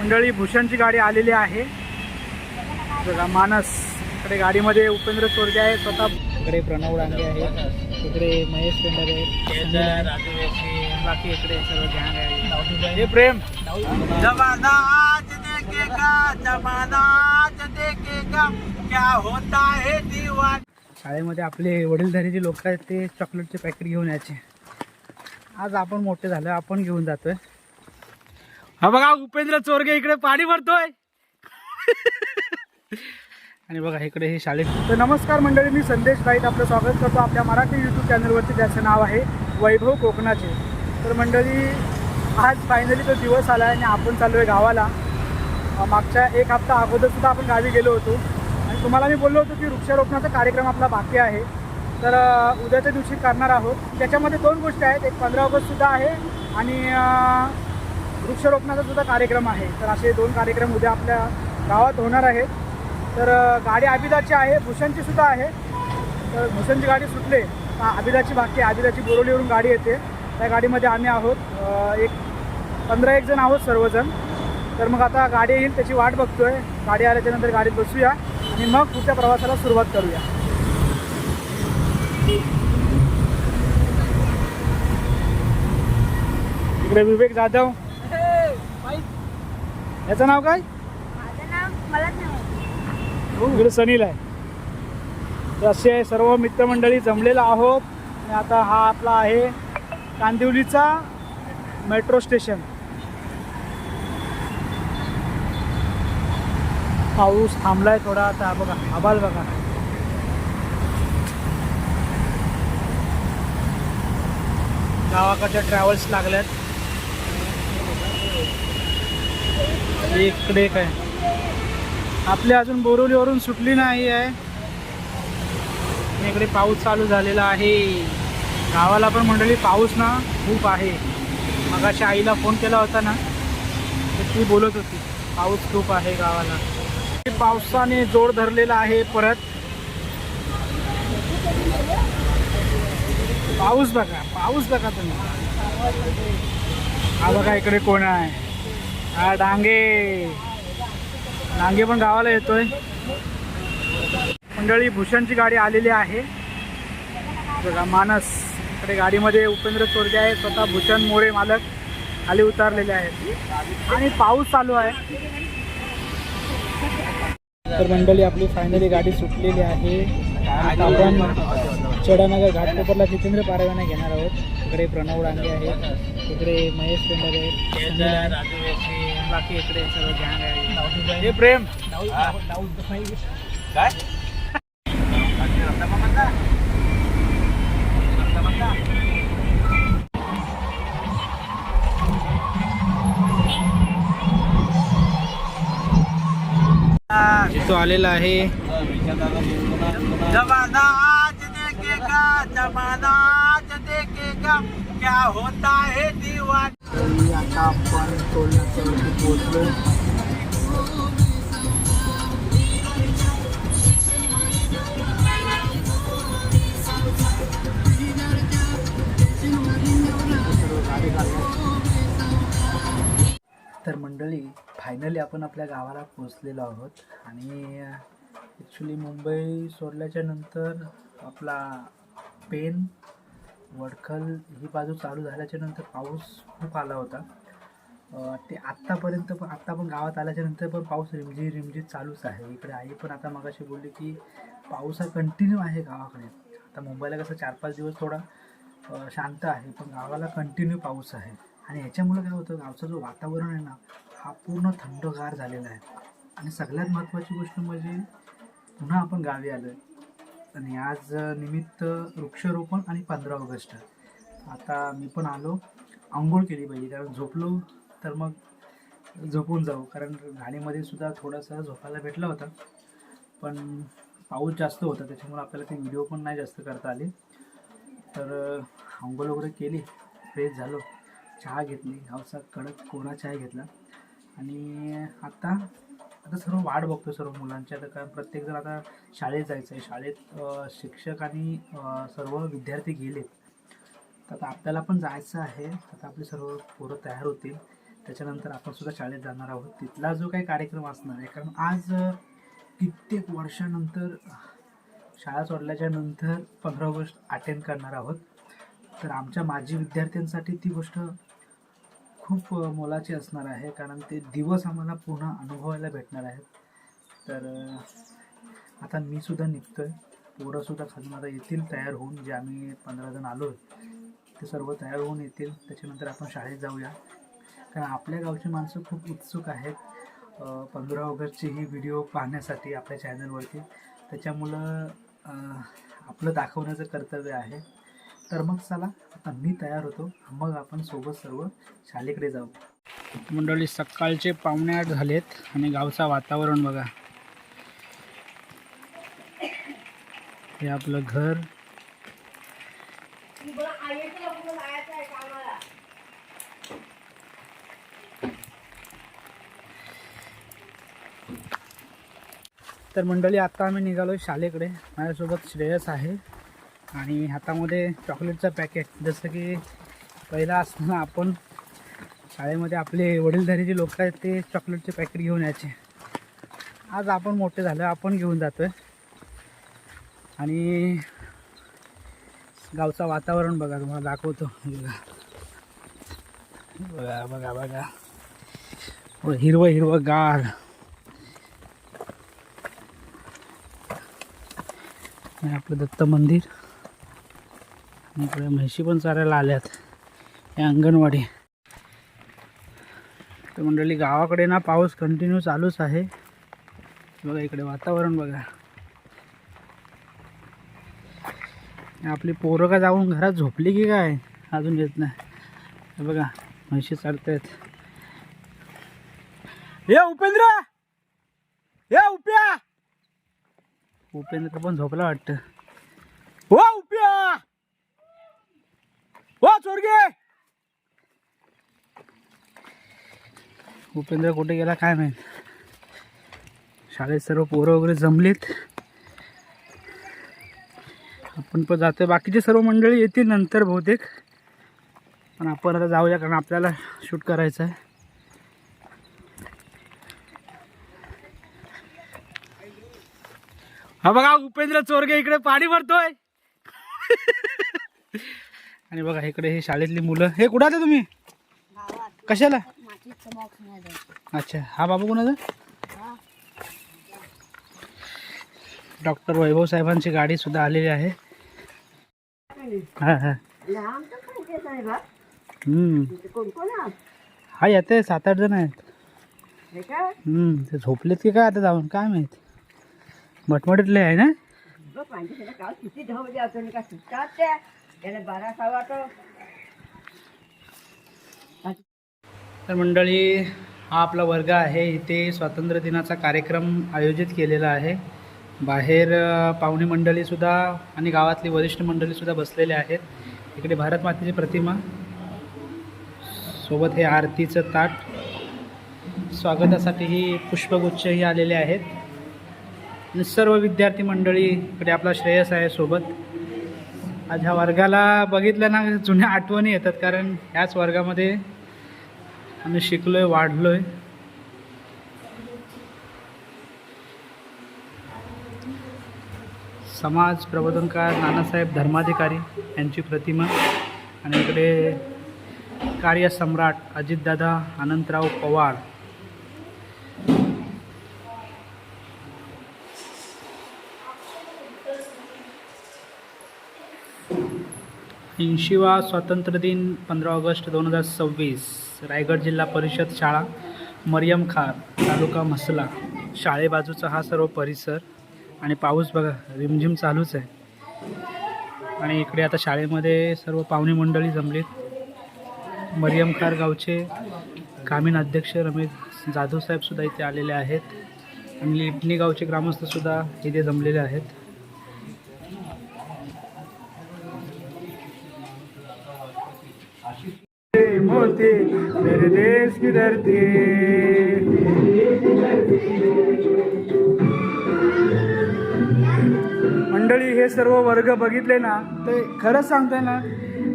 मंडळी भूषणची गाडी आलेली आहे बघा. मानस इकडे गाडीमध्ये उपेंद्र चोरगे आहे स्वतः, इकडे प्रणव डांगे आहे, इकडे महेश पेंडर आहे, बाकी इकडे सर्व गँग आहे. हे प्रेम जमाना आज देखेगा, जमाना आज देखेगा, क्या होता है दीवाना. शाळेमध्ये आपले वडीलधारी जे लोक आहेत ते चॉकलेटचे पॅकेट घेऊन यायचे. आज आपण मोठे झालो, आपण घेऊन जातोय. हा बघा उपेंद्र चोरगे इकडे पाणी भरतोय आणि बघा इकडे हे शाळेत. तर नमस्कार मंडळी, मी संदेश गाईत आपलं स्वागत करतो आपल्या मराठी यूट्यूब चॅनलवरती, ज्याचं नाव आहे वैभव कोकणाचे. तर मंडळी आज फायनली तो दिवस आला आहे आणि आपण चाललो आहे गावाला. मागच्या एक हप्ता अगोदरसुद्धा आपण गावी गेलो होतो आणि तुम्हाला मी बोललो होतो की वृक्षारोपणाचा कार्यक्रम आपला बाकी आहे. तर उद्याच्या दिवशी करणार आहोत. त्याच्यामध्ये दोन गोष्टी आहेत, एक 15 ऑगस्टसुद्धा आहे आणि वृक्षारोपणाचा सुद्धा कार्यक्रम आहे. तर असे दोन कार्यक्रम उद्या आपल्या गावात होणार आहेत. तर गाडी आबिदाची आहे, भूषणची सुद्धा आहे. तर भूषणची गाडी सुटले, आबिदाची बाकी आहे. आबिदाची बोरोलीवरून गाडी येते, त्या गाडीमध्ये आम्ही आहोत. एक 15-1 जण आहोत सर्वजण. तर मग आता गाडी येईल त्याची वाट बघतोय. गाडी आल्याच्यानंतर गाडीत बसूया आणि मग पुढच्या प्रवासाला सुरुवात करूया. इकडे विवेक जाधव, याचं नाव काय? इकडे सनील आहे. तर असे सर्व मित्रमंडळी जमलेला आहोत आणि आता हा आपला आहे कांदिवलीचा मेट्रो स्टेशन. पाऊस थांबलाय थोडा आता, बघा आभाळ बघा. गावाकडच्या ट्रॅव्हल्स लागल्यात. इकडे काय आपली अजून बोरिवलीवरून सुटली नाही आहे. इकडे पाऊस चालू झालेला आहे. गावाला पण मंडळी पाऊस ना खूप आहे. मगाशी आईला फोन केला होता ना, तर ती बोलत होती पाऊस खूप आहे गावाला. पावसाने जोर धरलेला आहे परत. पाऊस बघा, पाऊस बघा तुम्ही. हा बघा इकडे कोण आहे, हा डांगे. डांगे पण गावाला येतोय. मंडळी भूषणची गाडी आलेली आहे बघा. मानस इकडे गाडीमध्ये उपेंद्र चोरगे आहे स्वतः, भूषण मोरे मालक खाली उतारलेले आहेत आणि पाऊस चालू आहे. तर मंडळी आपली फायनली गाडी सुटलेली आहे. आपण चढानगर घाटकोपरला जितेंद्र पारगाने घेणार आहोत. इकडे प्रणव डांगे आहे, इकडे महेश पेंडर आहे, बाकी इकडे सर्व गँग आहे. हे प्रेम काय तो आलेला आहे. जमाना आज देखेगा, जमाना आज देखेगा, क्या होता है दीवाना. आता आपण टोलनाक्यावरती पोहोचलो. तर मंडळी फायनली आपण आपल्या गावाला पोहोचलेलो आहोत आणि ॲक्च्युली मुंबई सोडल्याच्या नंतर आपला पेन वडखल ही बाजू चालू झाल्याच्या नंतर पाऊस खूप आला होता. ते आत्तापर्यंत पण आत्ता पण गावात आल्याच्या नंतर पण पाऊस रिमझिम चालूच आहे. इकडे आई पण आता मगाशी बोलली की पाऊस हा कंटिन्यू आहे गावाकडे. आता मुंबईला कसं 4-5 दिवस थोडा शांत आहे, पण गावाला कंटिन्यू पाऊस आहे. आणि ह्याच्यामुळे काय होतं, गावचं जो वातावरण आहे ना हा पूर्ण थंडगार झालेला आहे. आणि सगळ्यात महत्त्वाची गोष्ट म्हणजे पुन्हा आपण गावी आलो आहे आणि आज निमित्त वृक्षारोपण आणि 15 ऑगस्ट. आता मी पण आलो, आंघोळ केली पाहिजे, कारण झोपलो तर मग झोपून जाऊ. कारण गाडीमध्ये सुद्धा थोडासा झोपायला भेटला होता, पण पाऊस जास्त होता त्याच्यामुळे आपल्याला ती व्हिडिओ पण नाही जास्त करता आली. तर आंघोळ वगैरे केली, फ्रेश झालो, चहा घेतली, गावचा कडक कोरा चहा घेतला आणि आता सर्व वाट बघतो सर्व मुलांची. आता कारण प्रत्येकजण आता शाळेत जायचं आहे. शाळेत शिक्षक आणि सर्व विद्यार्थी गेलेत. तर आता आपल्याला पण जायचं आहे. आता आपली सर्व पोरं तयार होतील, त्याच्यानंतर आपण सुद्धा शाळेत जाणार आहोत. तिथला जो काही कार्यक्रम असणार आहे, कारण आज कित्येक वर्षानंतर शाळा सोडल्याच्या नंतर 15 ऑगस्ट अटेंड करणार आहोत. तर आमच्या माजी विद्यार्थ्यांसाठी ती गोष्ट खूप मोलाची असणार आहे, कारण ते दिवस आम्हाला पुन्हा अनुभवायला भेटणार आहेत. तर आता मी सुद्धा निघतोय, पोरंसुद्धा खालून आता येतील तयार होऊन, जे आम्ही 15 जण आलो ते सर्व तयार होऊन येतील. त्याच्यानंतर आपण शाळेत जाऊया, कारण आपल्या गावची माणसं खूप उत्सुक आहेत 15 ऑगस्टची ही व्हिडिओ पाहण्यासाठी आपल्या चॅनलवरती. त्याच्यामुळं आपलं दाखवण्याचं कर्तव्य आहे. तर मग चला, आता मी तयार होतो, मग आपण सोबत सर्व शाळेकडे जाऊ. मंडळी, सकाळचे 7:45 झालेत आणि गावचं वातावरण बघा. हे आपलं घर, तर मंडळी आता आम्ही निघालो शाळेकडे. माझ्यासोबत श्रेयस आहे आणि हातामध्ये चॉकलेटचं पॅकेट. जसं की पहिला असताना आपण शाळेमध्ये आपले वडीलधारी जे लोक आहेत ते चॉकलेटचे पॅकेट घेऊन यायचे. आज आपण मोठे झालो, आपण घेऊन जातो आहे. आणि गावचं वातावरण बघा, तुम्हाला दाखवतो. बघा बघा बघा, हिरवं हिरवं गार. आपलं दत्त मंदिर, इकडे म्हशी पण चारायला आल्यात. हे अंगणवाडी. तर मंडळी, गावाकडे ना पाऊस कंटिन्यू चालूच आहे. बघा इकडे वातावरण बघा. आपली पोरं का जाऊन घरात झोपली की काय, अजून येत नाही. हे बघा म्हशी चालतायत. हे उपेंद्र, हे उप्या. उपेंद्र पण झोपला वाटतं. हो उप्या, हो चोरगे. उपेंद्र कुठे गेला काय माहित. शाळेत सर्व पोरं वगैरे जमलीत, आपण पण जातोय. बाकीचे सर्व मंडळी येतील नंतर बहुतेक, पण आपण आता जाऊया, कारण आपल्याला शूट करायचं आहे. हा बघा, उपेंद्र चोरगे इकडे पाणी भरतोय. आणि बघा इकडे हे शाळेतली मुलं. हे कुठं आले तुम्ही, कशाला? अच्छा, हा बाबू कोणाचा? डॉक्टर वैभव साहेबांची गाडी सुद्धा आलेली आहे. हा हा हा, येते 7-8 जण आहेत. ते झोपलेत की काय आता जाऊन, काय माहित. मटमटीतले आहे ना. तर मंडळी, हा आपला वर्ग आहे. इथे स्वातंत्र्य दिनाचा कार्यक्रम आयोजित केलेला आहे. बाहेर पाहुणी मंडळीसुद्धा आणि गावातली वरिष्ठ मंडळीसुद्धा बसलेले आहेत. इकडे भारत मातेची प्रतिमा, सोबत हे आरतीचं ताट, स्वागतासाठीही पुष्पगुच्छही आलेले आहेत. आणि सर्व विद्यार्थी मंडळी, इकडे आपला श्रेयस आहे सोबत. आज ह्या वर्गाला बघितलं ना, जुन्या आठवणी येतात, कारण ह्याच वर्गामध्ये आम्ही शिकलोय, वाढलोय. समाज प्रबोधनकार नानासाहेब धर्माधिकारी यांची प्रतिमा. आणि इकडे कार्यसम्राट अजितदादा अनंतराव पवार. वा स्वातंत्र्य दिन 15 ऑगस्ट 2026. रायगड जिल्हा परिषद शाळा, मरियम खार, तालुका म्हसला. शाळेबाजूचा हा सर्व परिसर. आणि पाऊस बघा रिमझिम चालूच आहे. आणि इकडे आता शाळेमध्ये सर्व पाहुणे मंडळी जमलीत. मरियम खार गावचे ग्रामीण अध्यक्ष रमेश जाधव साहेबसुद्धा इथे आलेले आहेत. आणि लिपणी गावचे ग्रामस्थसुद्धा इथे जमलेले आहेत. मोती मेरे देश की धरती. मंडळी, हे सर्व वर्ग बघितले ना, तर खरंच सांगतोय ना,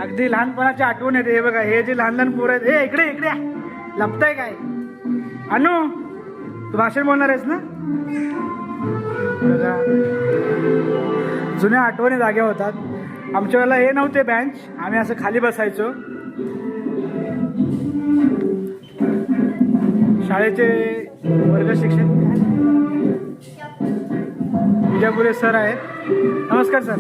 अगदी लहानपणाची आठवण येते. हे बघा, हे जे लहान लहान पोरं आहेत, हे इकडे इकडे लपताय काय? अनु तू भाषण बोलणार आहेस ना? बघा जुन्या आठवणी जाग्या होतात. आमच्या वेळेला हे नव्हते बेंच, आम्ही असं खाली बसायचो. शाळेचे वर्ग शिक्षक विजयपुरे सर आहेत. नमस्कार सर.